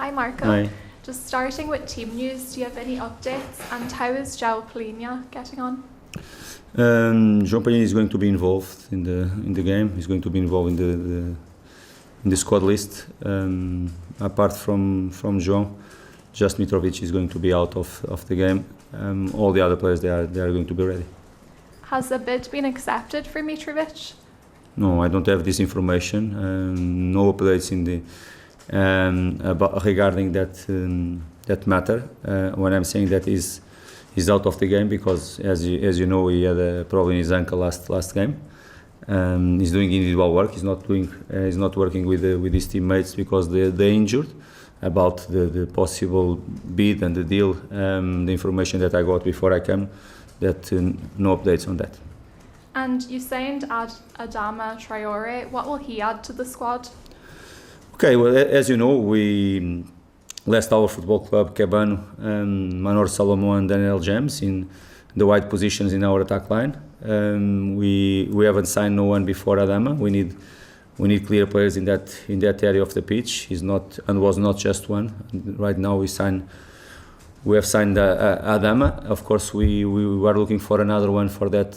Hi Marco. Hi. Just starting with team news, do you have any updates and how is João Palhinha getting on? João Palhinha is going to be involved in the game. He's going to be involved in the squad list. Apart from João, just Mitrovic is going to be out of the game. All the other players they are going to be ready. Has a bid been accepted for Mitrovic? No, I don't have this information. No updates in the regarding that matter. When I'm saying that he's out of the game because, as you know, he had a problem in his ankle last game. He's doing individual work. He's not working with his teammates because they're injured. About the possible bid and the deal, the information that I got before I came, that no updates on that. And you signed Adama Traore. What will he add to the squad? Okay, well, as you know, we left our football club Cabano, Manor Salomon and Daniel James in the wide positions in our attack line. We haven't signed no one before Adama. We need clear players in that area of the pitch. He's not and was not just one. Right now we have signed Adama. Of course, we are looking for another one for that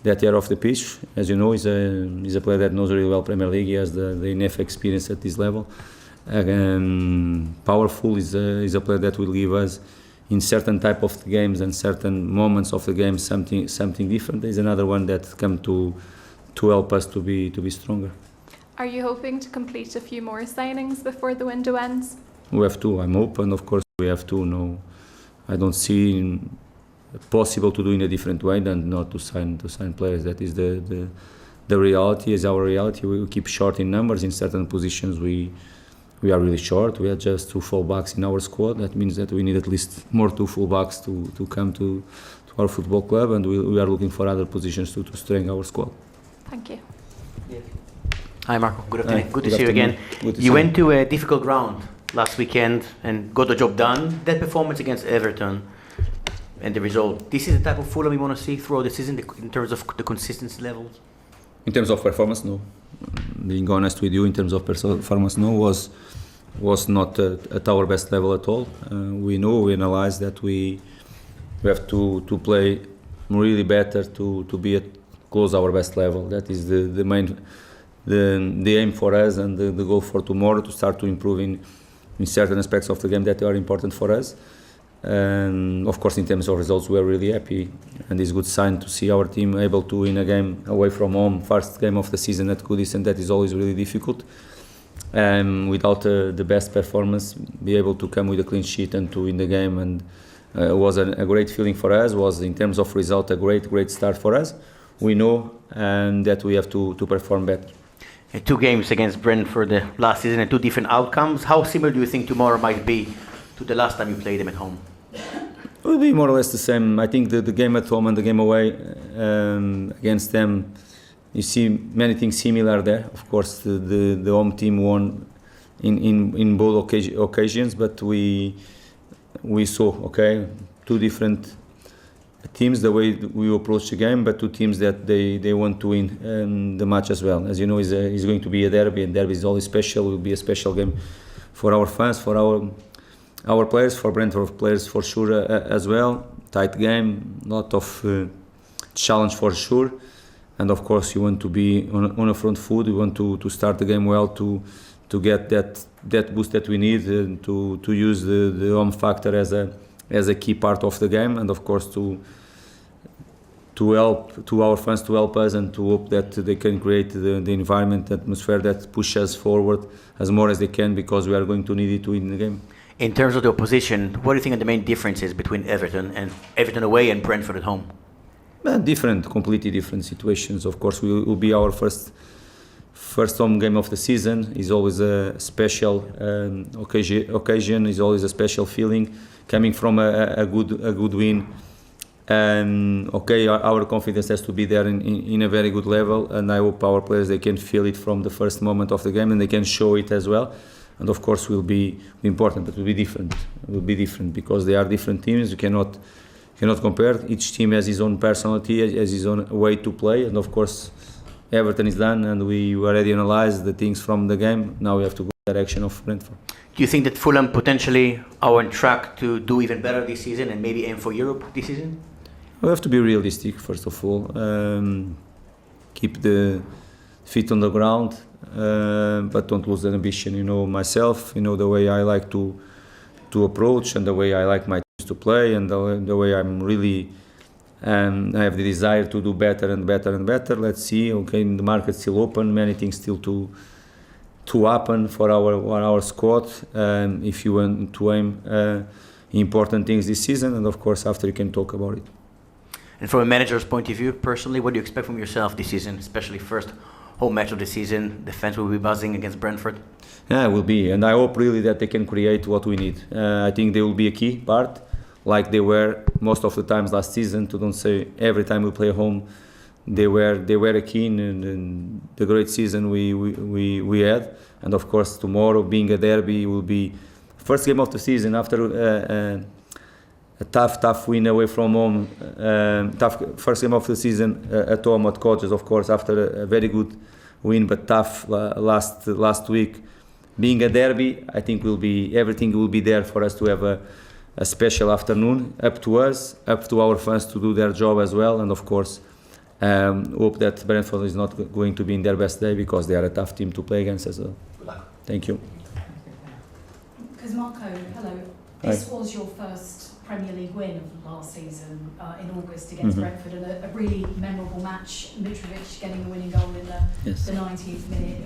area of the pitch. As you know, he's a player that knows really well Premier League. He has the enough experience at this level. Powerful is a player that will give us in certain type of the games and certain moments of the game something different. There's another one that come to help us to be stronger. Are you hoping to complete a few more signings before the window ends? We have to. I'm open, of course. We have to. No, I don't see possible to do in a different way than not to sign players. That is the reality. Is our reality. We keep short in numbers in certain positions. We are really short. We are just 2 full-backs in our squad. That means that we need at least more 2 full-backs to come to our football club, and we are looking for other positions to strengthen our squad. Thank you. Yeah. Hi Marco, good afternoon. Hi. Good to see you again. You went to a difficult ground last weekend and got the job done. That performance against Everton and the result, this is the type of Fulham we want to see throughout the season in terms of the consistency levels? In terms of performance, no. Being honest with you, in terms of performance, no, was not at our best level at all. We analyze that we have to play really better to be at close our best level. That is the main the aim for us and the goal for tomorrow, to start to improve in certain aspects of the game that are important for us. And of course, in terms of results, we are really happy, and it's a good sign to see our team able to win a game away from home, first game of the season at Goodies, and that is always really difficult. Without the best performance, be able to come with a clean sheet and to win the game, and it was a great feeling for us. Was, in terms of result, a great start for us. We know that we have to perform better. 2 games against Brentford last season and 2 different outcomes. How similar do you think tomorrow might be to the last time you played them at home? It will be more or less the same. I think the game at home and the game away against them, you see many things similar there. Of course, the home team won in both occasions, but we saw 2 different teams, the way we approach the game, but 2 teams that they want to win the match as well. As you know, it's going to be a derby, and derby is always special. It will be a special game for our fans, for our players, for Brentford players for sure as well. Tight game, lot of challenge for sure, and of course you want to be on a front foot. You want to start the game well, to get that boost that we need, to use the home factor as a key part of the game, and of course to help to our fans, to help us, and to hope that they can create the environment, the atmosphere that pushes us forward as more as they can, because we are going to need it to win the game. In terms of the opposition, what do you think are the main differences between Everton away and Brentford at home? Completely different situations. Of course, we will be our first home game of the season. Is always a special occasion. Is always a special feeling coming from a good win. Our confidence has to be there in a very good level, and I hope our players, they can feel it from the first moment of the game, and they can show it as well. And of course, will be important, but will be different. It will be different because they are different teams. You cannot compare. Each team has his own personality, has his own way to play, and of course, Everton is done, and we already analyzed the things from the game. Now we have to go direction of Brentford. Do you think that Fulham potentially are on track to do even better this season and maybe aim for Europe this season? We have to be realistic, first of all. Keep the feet on the ground, but don't lose the ambition. You know myself, you know the way I like to approach and the way I like my teams to play and the way I'm really I have the desire to do better and better and better. Let's see. Okay, the market's still open. Many things still to happen for our squad. If you want to aim important things this season, and of course after you can talk about it. And from a manager's point of view, personally, what do you expect from yourself this season, especially first home match of the season? The fans will be buzzing against Brentford. Yeah, it will be, and I hope really that they can create what we need. I think they will be a key part, like they were most of the times last season. To don't say every time we play home, they were a key in the great season we had. And of course, tomorrow being a derby will be first game of the season after a tough win away from home. Tough first game of the season at home at Coaches, of course, after a very good win, but tough last week. Being a derby, I think everything will be there for us to have a special afternoon. Up to us, up to our fans to do their job as well, and of course, hope that Brentford is not going to be in their best day because they are a tough team to play against as well. Thank you. Because Marco, hello. This was your first Premier League win of last season in August against Brentford, and a really memorable match. Mitrovic getting the winning goal in the 90th minute.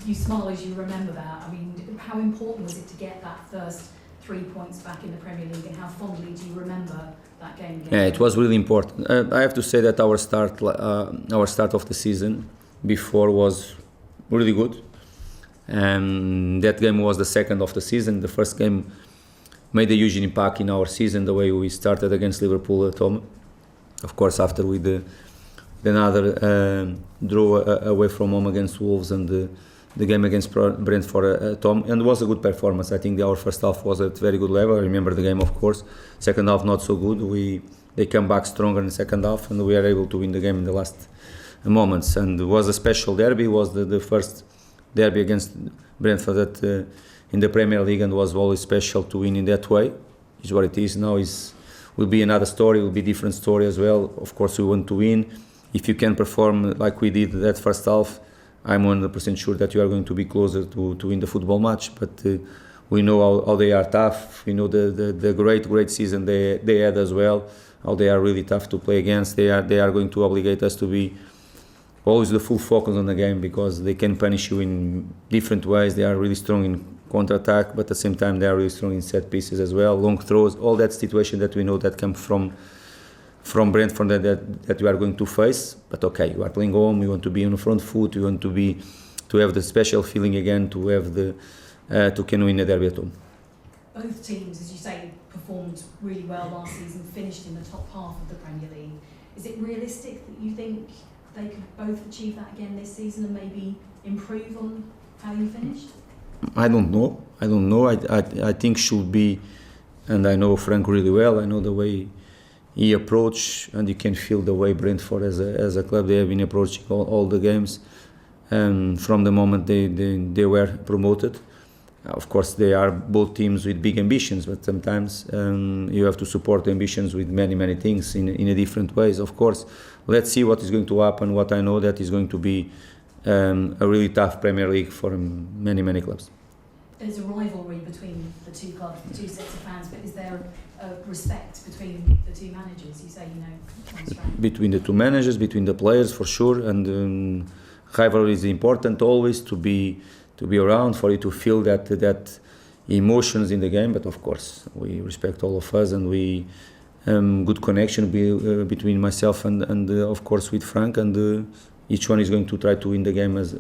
You smile as you remember that. I mean, how important was it to get that first 3 points back in the Premier League, and how fondly do you remember that game? Yeah, it was really important. I have to say that our start of the season before was really good. That game was the second of the season. The first game made a huge impact in our season, the way we started against Liverpool at home. Of course, after with another draw away from home against Wolves and the game against Brentford at home, and it was a good performance. I think our first half was at very good level. I remember the game, of course. Second half not so good. They come back stronger in the second half, and we are able to win the game in the last moments. And it was a special derby. It was the first derby against Brentford in the Premier League, and was always special to win in that way. Is what it is now. Will be another story. Will be different story as well. Of course, we want to win. If you can perform like we did that first half, I'm 100% sure that you are going to be closer to win the football match. But we know how they are tough. We know the great season they had as well. How they are really tough to play against. They are going to obligate us to be always the full focus on the game, because they can punish you in different ways. They are really strong in counter-attack, but at the same time they are really strong in set pieces as well, long throws, all that situation that we know that come from Brentford that we are going to face. But okay, you are playing home, you want to be on the front foot, you want to have the special feeling again, to have to can win a derby at home. Both teams, as you say, performed really well last season, finished in the top half of the Premier League. Is it realistic that you think they could both achieve that again this season and maybe improve on how you finished? I don't know. I think should be, and I know Frank really well. I know the way he approach, and you can feel the way Brentford as a club they have been approaching all the games from the moment they were promoted. Of course, they are both teams with big ambitions, but sometimes you have to support the ambitions with many things in a different ways. Of course, let's see what is going to happen. What I know that is going to be a really tough Premier League for many clubs. There's a rivalry between the two clubs, the two sets of fans, but is there a respect between the two managers? You say, between the two managers, between the players, for sure, and rivalry is important always to be around, for you to feel that emotions in the game. But of course, we respect all of us, and we good connection between myself and of course with Frank, and each one is going to try to win the game as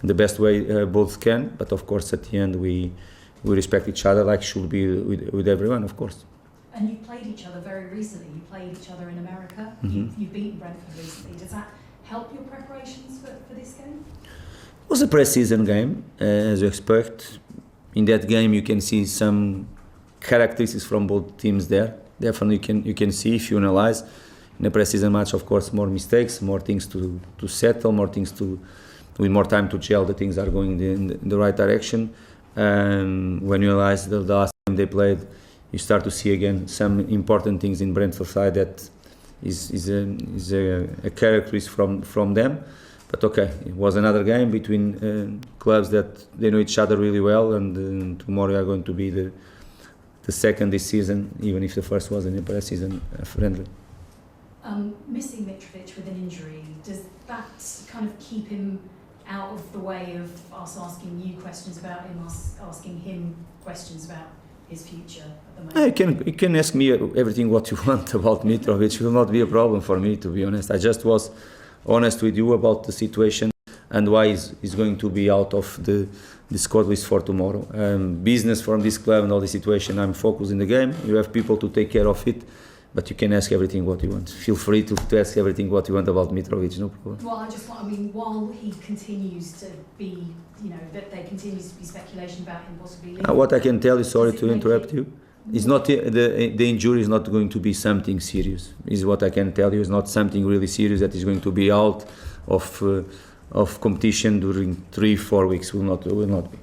the best way both can. But of course, at the end, we respect each other, like should be with everyone, of course. And you played each other very recently. You played each other in America. You've beaten Brentford recently. Does that help your preparations for this game? It was a pre-season game, as you expect. In that game, you can see some characteristics from both teams there. Definitely, you can see if you analyze. In a pre-season match, of course, more mistakes, more things to settle, more things to with more time to gel, the things are going in the right direction. When you realize the last time they played, you start to see again some important things in Brentford side that is a characteristic from them. But okay, it was another game between clubs that they know each other really well, and tomorrow are going to be the second this season, even if the first was in the pre-season friendly. Missing Mitrovic with an injury, does that kind of keep him out of the way of us asking you questions about him, us asking him questions about his future at the moment? You can ask me everything what you want about Mitrovic. It will not be a problem for me, to be honest. I just was honest with you about the situation and why he's going to be out of the squad list for tomorrow. Business from this club and all the situation, I'm focused in the game. You have people to take care of it, but you can ask everything what you want. Feel free to ask everything what you want about Mitrovic, no problem. Well, while he continues to be, that there continues to be speculation about him possibly leaving. What I can tell you, sorry to interrupt you, it's not the injury is not going to be something serious. Is what I can tell you. It's not something really serious that is going to be out of competition during 3-4 weeks. Will not be.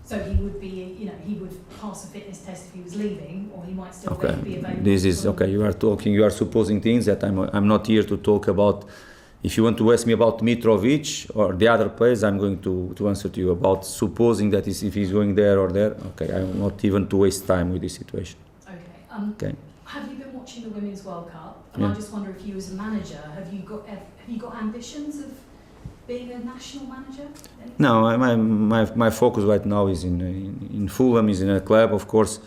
So he would be, he would pass a fitness test if he was leaving, or he might still be available. This is okay. You are supposing things that I'm not here to talk about. If you want to ask me about Mitrovic or the other players, I'm going to answer to you about supposing that if he's going there or there. Okay, I will not even to waste time with this situation. Okay. Have you been watching the Women's World Cup? And I just wonder if you, as a manager, have you got ambitions of being a national manager? No, my focus right now is in Fulham, is in a club. Of course,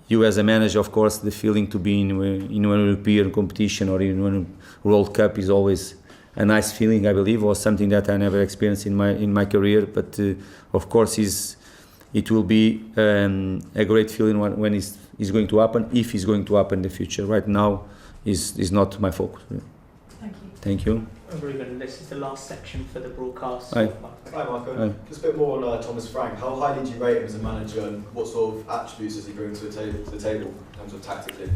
you as a manager, of course, the feeling to be in an European competition or in one World Cup is always a nice feeling, I believe, or something that I never experienced in my career. But of course, it will be a great feeling when it's going to happen, if it's going to happen in the future. Right now, is not my focus. Thank you. Thank you. Ruben, this is the last section for the broadcast. Hi. Hi Marco. Hi. Just a bit more on Thomas Frank. How highly do you rate him as a manager, and what sort of attributes does he bring to the table in terms of tactically?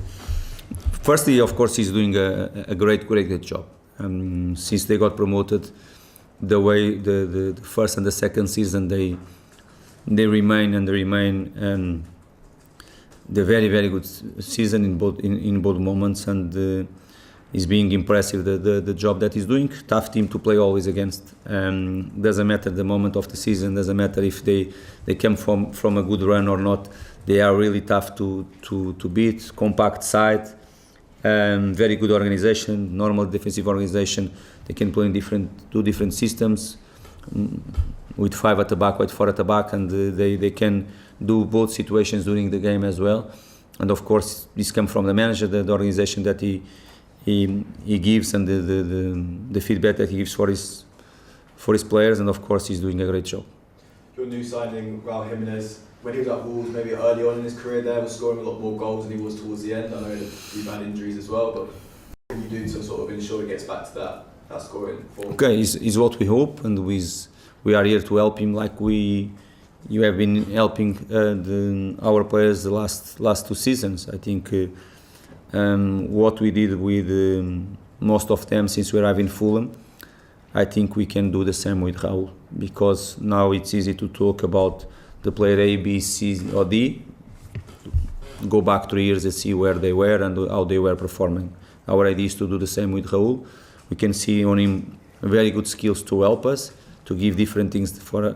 Firstly, of course, he's doing a great job. Since they got promoted, the way the first and the second season they remain the very good season in both moments, and is being impressive the job that he's doing. Tough team to play always against. Doesn't matter the moment of the season. Doesn't matter if they come from a good run or not. They are really tough to beat. Compact side. Very good organization, normal defensive organization. They can play in two different systems, with 5 at the back, with 4 at the back, and they can do both situations during the game as well. And of course, this comes from the manager, the organization that he gives, and the feedback that he gives for his players, and of course, he's doing a great job. Your new signing, Raul Jimenez, when he was at Wolves, maybe early on in his career there, was scoring a lot more goals than he was towards the end. I know that you've had injuries as well, but what can you do to sort of ensure he gets back to that scoring form? Okay, is what we hope, and we are here to help him, like you have been helping our players the last 2 seasons. I think what we did with most of them since we arrived in Fulham, I think we can do the same with Raul, because now it's easy to talk about the player A, B, C or D, go back 3 years and see where they were and how they were performing. Our idea is to do the same with Raul. We can see on him very good skills to help us, to give different things for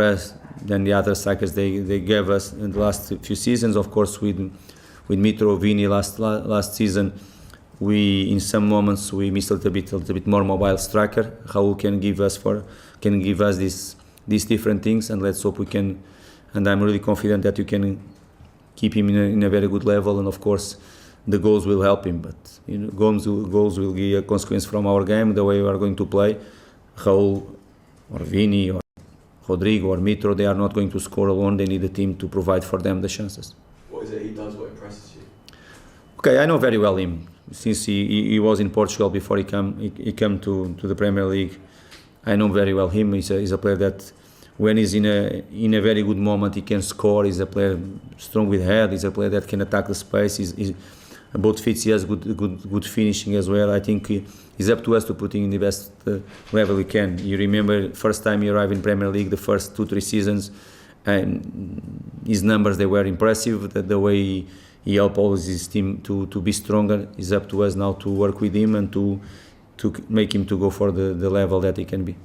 us than the other strikers they gave us in the last few seasons. Of course, with Mitro, Vini last season, we in some moments we missed a little bit more mobile striker. Raul can give us these different things, and let's hope we can. And I'm really confident that you can keep him in a very good level, and of course the goals will help him. But goals will be a consequence from our game, the way we are going to play. Raul or Vini or Rodrigo or Mitro, they are not going to score alone. They need a team to provide for them the chances. What is it he does? What impresses you? Okay, I know very well him since he was in Portugal before he came to the Premier League. I know very well him. He's a player that, when he's in a very good moment, he can score. He's a player strong with head. He's a player that can attack the space. He's both fits. He has good finishing as well. I think it's up to us to put him in the best level we can. You remember first time he arrived in Premier League, the first 2-3 seasons, and his numbers, they were impressive. The way he helped always his team to be stronger. It's up to us now to work with him and to make him to go for the level that he can be.